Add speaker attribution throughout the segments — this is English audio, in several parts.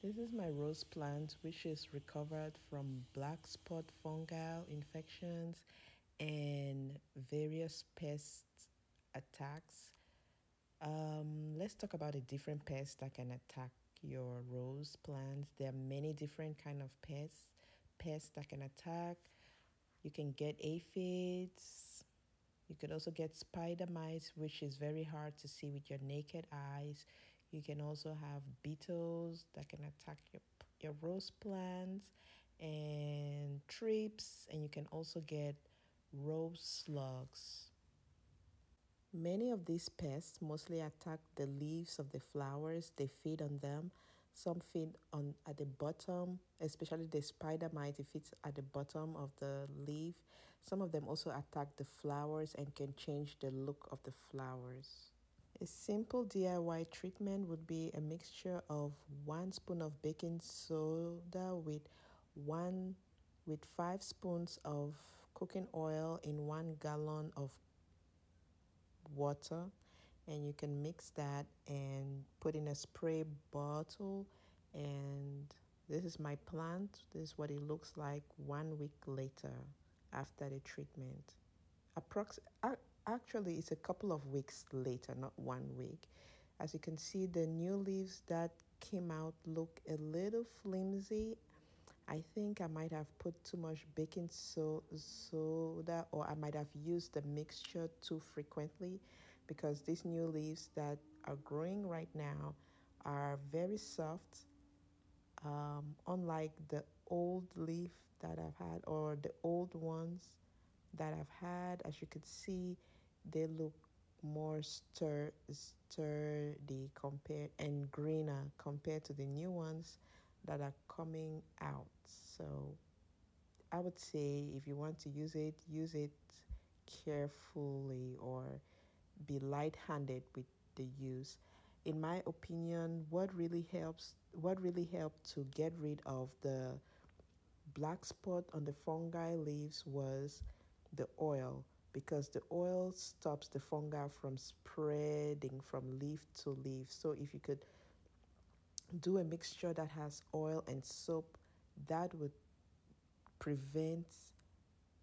Speaker 1: This is my rose plant, which is recovered from black spot fungal infections and various pest attacks. Let's talk about the different pests that can attack your rose plants. There are many different kind of pests that can attack. You can get aphids. You could also get spider mites, which is very hard to see with your naked eyes. You can also have beetles that can attack your rose plants and thrips, and you can also get rose slugs. Many of these pests mostly attack the leaves of the flowers. They feed on them. Some feed on at the bottom, especially the spider mite. It feeds at the bottom of the leaf. Some of them also attack the flowers and can change the look of the flowers. A simple DIY treatment would be a mixture of 1 spoon of baking soda with 5 spoons of cooking oil in 1 gallon of water, and you can mix that and put in a spray bottle. And this is my plant. This is what it looks like 1 week later after the treatment. Actually, it's a couple of weeks later, not 1 week. As you can see, the new leaves that came out look a little flimsy. I think I might have put too much baking soda, or I might have used the mixture too frequently, because these new leaves that are growing right now are very soft, unlike the old leaf that I've had, or the old ones that I've had. As you can see, they look more sturdy compared and greener compared to the new ones that are coming out. So I would say if you want to use it carefully, or be light-handed with the use. In my opinion, what really helped to get rid of the black spot on the fungi leaves was the oil, because the oil stops the fungi from spreading from leaf to leaf. So if you could do a mixture that has oil and soap, that would prevent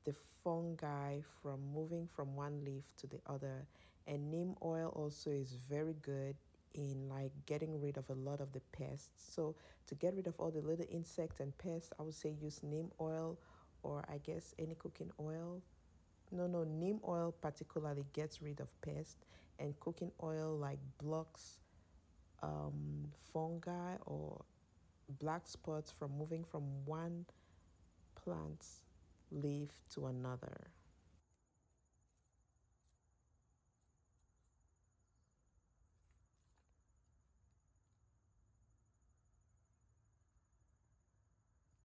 Speaker 1: the fungi from moving from one leaf to the other. And neem oil also is very good in like getting rid of a lot of the pests. So to get rid of all the little insects and pests, I would say use neem oil, or I guess any cooking oil. No, neem oil particularly gets rid of pests, and cooking oil like blocks fungi or black spots from moving from one plant's leaf to another.